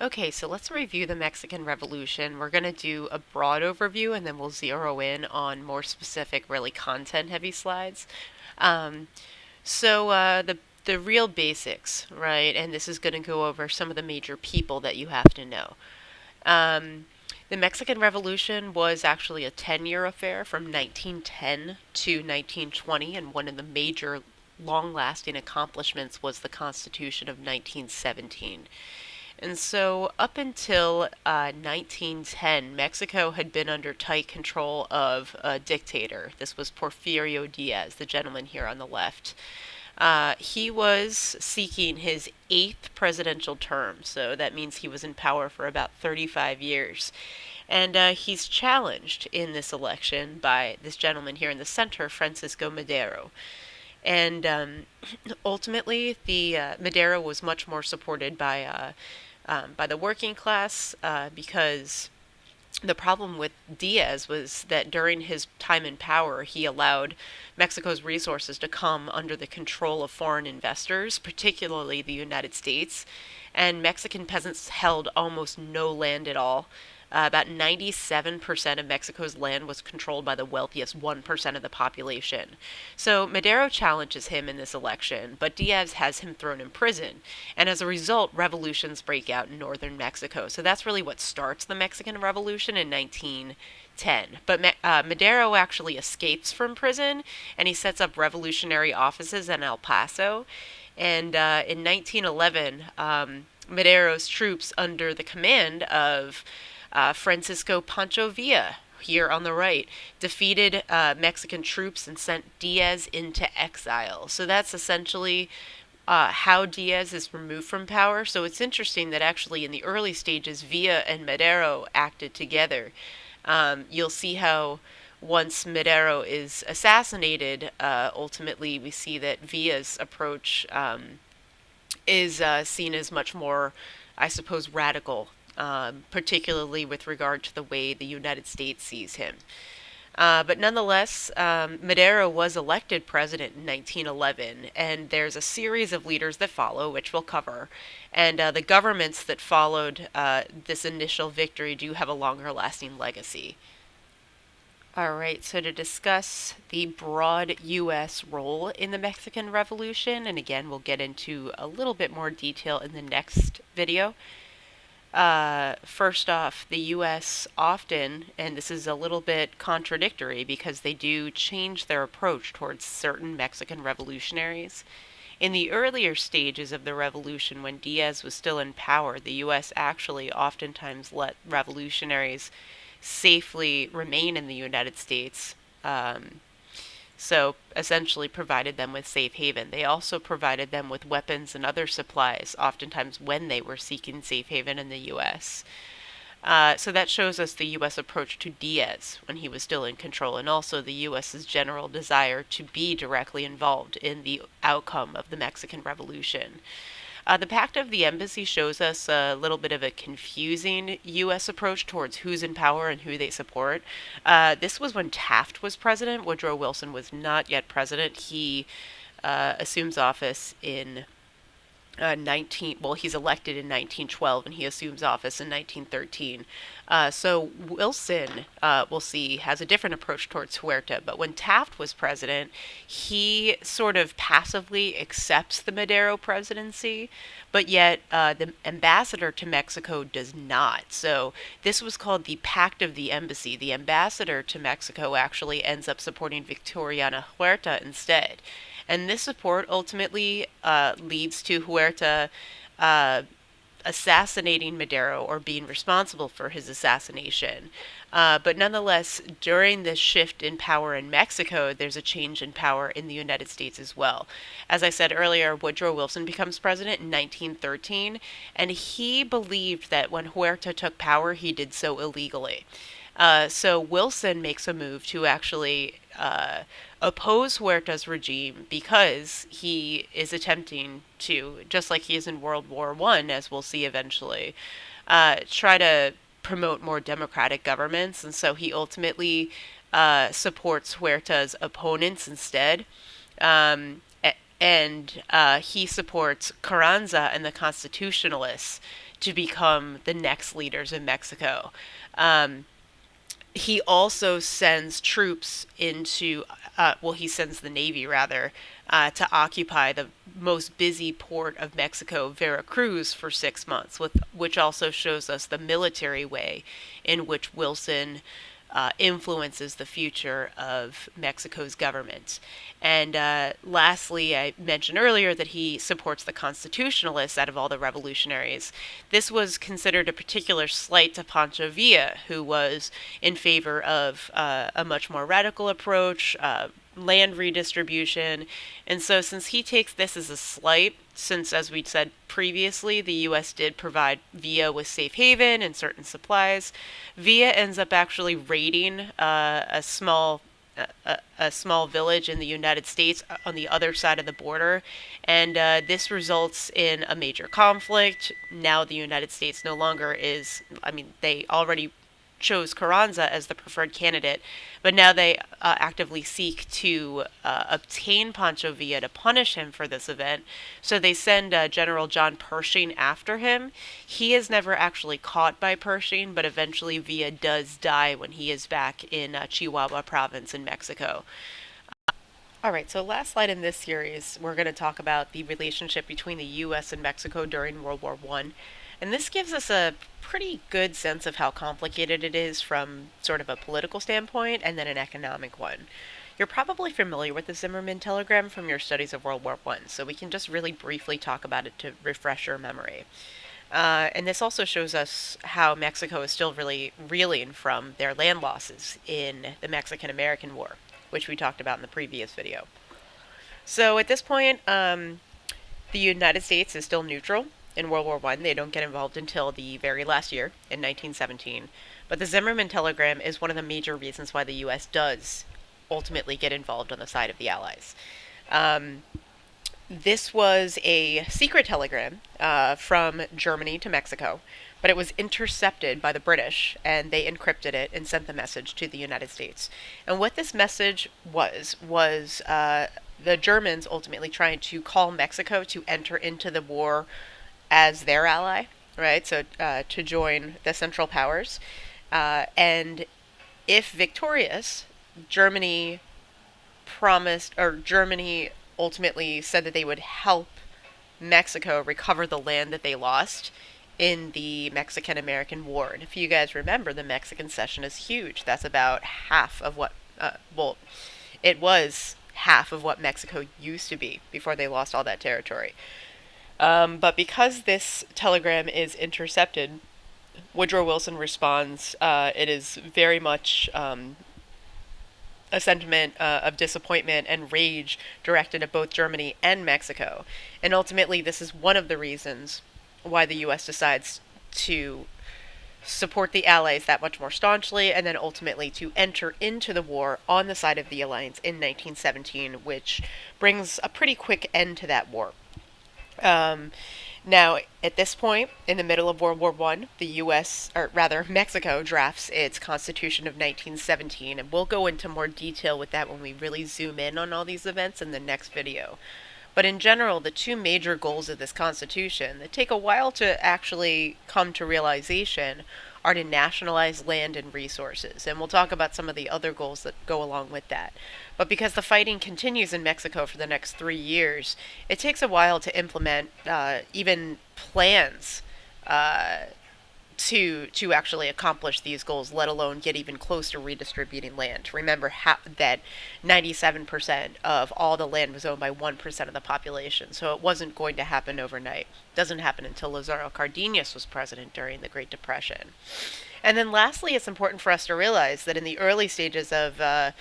Okay, so let's review the Mexican Revolution. We're going to do a broad overview and then we'll zero in on more specific, really content-heavy slides. Um, the real basics, right? And this is going to go over some of the major people that you have to know. Um, the Mexican Revolution was actually a 10-year affair from 1910 to 1920, and one of the major long-lasting accomplishments was the Constitution of 1917. And so, up until 1910, Mexico had been under tight control of a dictator. This was Porfirio Diaz, the gentleman here on the left. He was seeking his eighth presidential term, so that means he was in power for about 35 years. And he's challenged in this election by this gentleman here in the center, Francisco Madero. And ultimately, the Madero was much more supported by the working class because the problem with Diaz was that during his time in power, he allowed Mexico's resources to come under the control of foreign investors, particularly the United States, and Mexican peasants held almost no land at all. About 97% of Mexico's land was controlled by the wealthiest 1% of the population. So Madero challenges him in this election, but Diaz has him thrown in prison. And as a result, revolutions break out in northern Mexico. So that's really what starts the Mexican Revolution in 1910. But Madero actually escapes from prison, and he sets up revolutionary offices in El Paso. And in 1911, Madero's troops, under the command of Francisco Pancho Villa, here on the right, defeated Mexican troops and sent Diaz into exile. So that's essentially how Diaz is removed from power. So it's interesting that actually in the early stages, Villa and Madero acted together. You'll see how once Madero is assassinated, ultimately we see that Villa's approach is seen as much more, I suppose, radical, particularly with regard to the way the United States sees him. But nonetheless, Madero was elected president in 1911, and there's a series of leaders that follow, which we'll cover. And the governments that followed this initial victory do have a longer lasting legacy. Alright, so to discuss the broad U.S. role in the Mexican Revolution, and again, we'll get into a little bit more detail in the next video. First off, the U.S. often, and this is a little bit contradictory because they do change their approach towards certain Mexican revolutionaries. In the earlier stages of the revolution, when Diaz was still in power, the U.S. actually oftentimes let revolutionaries safely remain in the United States. So essentially provided them with safe haven. They also provided them with weapons and other supplies, oftentimes when they were seeking safe haven in the U.S. So that shows us the U.S. approach to Diaz when he was still in control, and also the U.S.'s general desire to be directly involved in the outcome of the Mexican Revolution. The Pact of the Embassy shows us a little bit of a confusing U.S. approach towards who's in power and who they support. This was when Taft was president. Woodrow Wilson was not yet president. He assumes office in he's elected in 1912 and he assumes office in 1913. So Wilson, we'll see, has a different approach towards Huerta. But when Taft was president, he sort of passively accepts the Madero presidency, but yet the ambassador to Mexico does not. So this was called the Pact of the Embassy. The ambassador to Mexico actually ends up supporting Victoriana Huerta instead. And this support ultimately leads to Huerta assassinating Madero, or being responsible for his assassination. But nonetheless, during this shift in power in Mexico, there's a change in power in the United States as well. As I said earlier, Woodrow Wilson becomes president in 1913, and he believed that when Huerta took power, he did so illegally. So Wilson makes a move to actually oppose Huerta's regime because he is attempting to, just like he is in World War I, as we'll see eventually, try to promote more democratic governments. And so he ultimately supports Huerta's opponents instead. and he supports Carranza and the Constitutionalists to become the next leaders in Mexico. Um, he also sends troops into, he sends the Navy rather, to occupy the most busy port of Mexico, Veracruz, for 6 months, which also shows us the military way in which Wilson influences the future of Mexico's government. And lastly, I mentioned earlier that he supports the Constitutionalists out of all the revolutionaries. This was considered a particular slight to Pancho Villa, who was in favor of a much more radical approach, land redistribution. And so since he takes this as a slight, since, as we said previously, the U.S. did provide Villa with safe haven and certain supplies, Villa ends up actually raiding a small village in the United States on the other side of the border, and this results in a major conflict. Now the United States no longer is, they already chose Carranza as the preferred candidate, but now they actively seek to obtain Pancho Villa to punish him for this event. So they send General John Pershing after him. He is never actually caught by Pershing, but eventually Villa does die when he is back in Chihuahua province in Mexico. All right, so last slide in this series, we're going to talk about the relationship between the U.S. and Mexico during World War I. And this gives us a pretty good sense of how complicated it is from sort of a political standpoint and then an economic one. You're probably familiar with the Zimmermann telegram from your studies of World War I, so we can just really briefly talk about it to refresh your memory. And this also shows us how Mexico is still really reeling from their land losses in the Mexican-American War, which we talked about in the previous video. So at this point, the United States is still neutral in World War I. They don't get involved until the very last year, in 1917. But the Zimmermann telegram is one of the major reasons why the U.S. does ultimately get involved on the side of the Allies. This was a secret telegram from Germany to Mexico, but it was intercepted by the British, and they encrypted it and sent the message to the United States. And what this message was the Germans ultimately trying to call Mexico to enter into the war as their ally, right? So to join the Central Powers. And if victorious, Germany ultimately said that they would help Mexico recover the land that they lost in the Mexican-American War. And if you guys remember, the Mexican Cession is huge. That's about half of what, it was half of what Mexico used to be before they lost all that territory. But because this telegram is intercepted, Woodrow Wilson responds. It is very much a sentiment of disappointment and rage directed at both Germany and Mexico. And ultimately, this is one of the reasons why the U.S. decides to support the Allies that much more staunchly, and then ultimately to enter into the war on the side of the Alliance in 1917, which brings a pretty quick end to that war. Now, at this point, in the middle of World War I, the U.S., or rather Mexico, drafts its Constitution of 1917, and we'll go into more detail with that when we really zoom in on all these events in the next video. But in general, the two major goals of this Constitution that take a while to actually come to realization are to nationalize land and resources, and we'll talk about some of the other goals that go along with that. But because the fighting continues in Mexico for the next 3 years, it takes a while to implement even plans to actually accomplish these goals, let alone get even close to redistributing land. Remember that 97% of all the land was owned by 1% of the population, so it wasn't going to happen overnight. It doesn't happen until Lázaro Cárdenas was president during the Great Depression. And then lastly, it's important for us to realize that in the early stages of the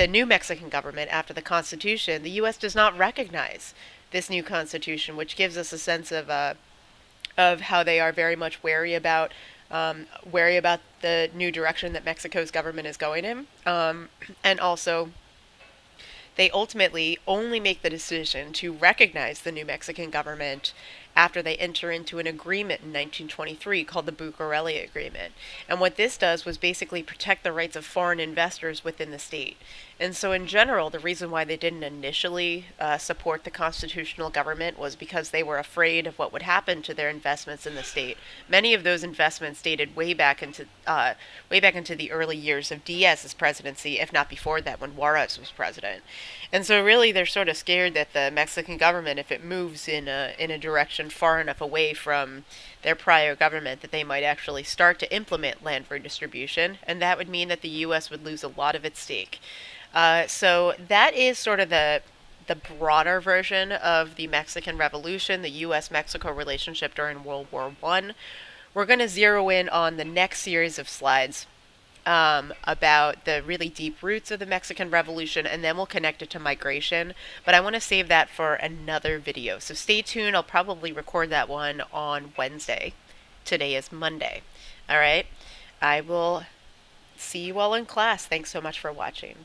new Mexican government after the Constitution, the U.S. does not recognize this new Constitution, which gives us a sense of how they are very much wary about the new direction that Mexico's government is going in, and also they ultimately only make the decision to recognize the new Mexican government after they enter into an agreement in 1923 called the Bucareli Agreement. And what this does was basically protect the rights of foreign investors within the state. And so, in general, the reason why they didn't initially support the constitutional government was because they were afraid of what would happen to their investments in the state. Many of those investments dated way back into the early years of Diaz's presidency, if not before that, when Juarez was president. And so, really, they're sort of scared that the Mexican government, if it moves in a direction far enough away from their prior government, that they might actually start to implement land redistribution, and that would mean that the U.S. would lose a lot of its stake. So that is sort of the broader version of the Mexican Revolution, the U.S.-Mexico relationship during World War One. We're going to zero in on the next series of slides about the really deep roots of the Mexican Revolution, and then we'll connect it to migration. But I want to save that for another video. So stay tuned. I'll probably record that one on Wednesday. Today is Monday. All right. I will see you all in class. Thanks so much for watching.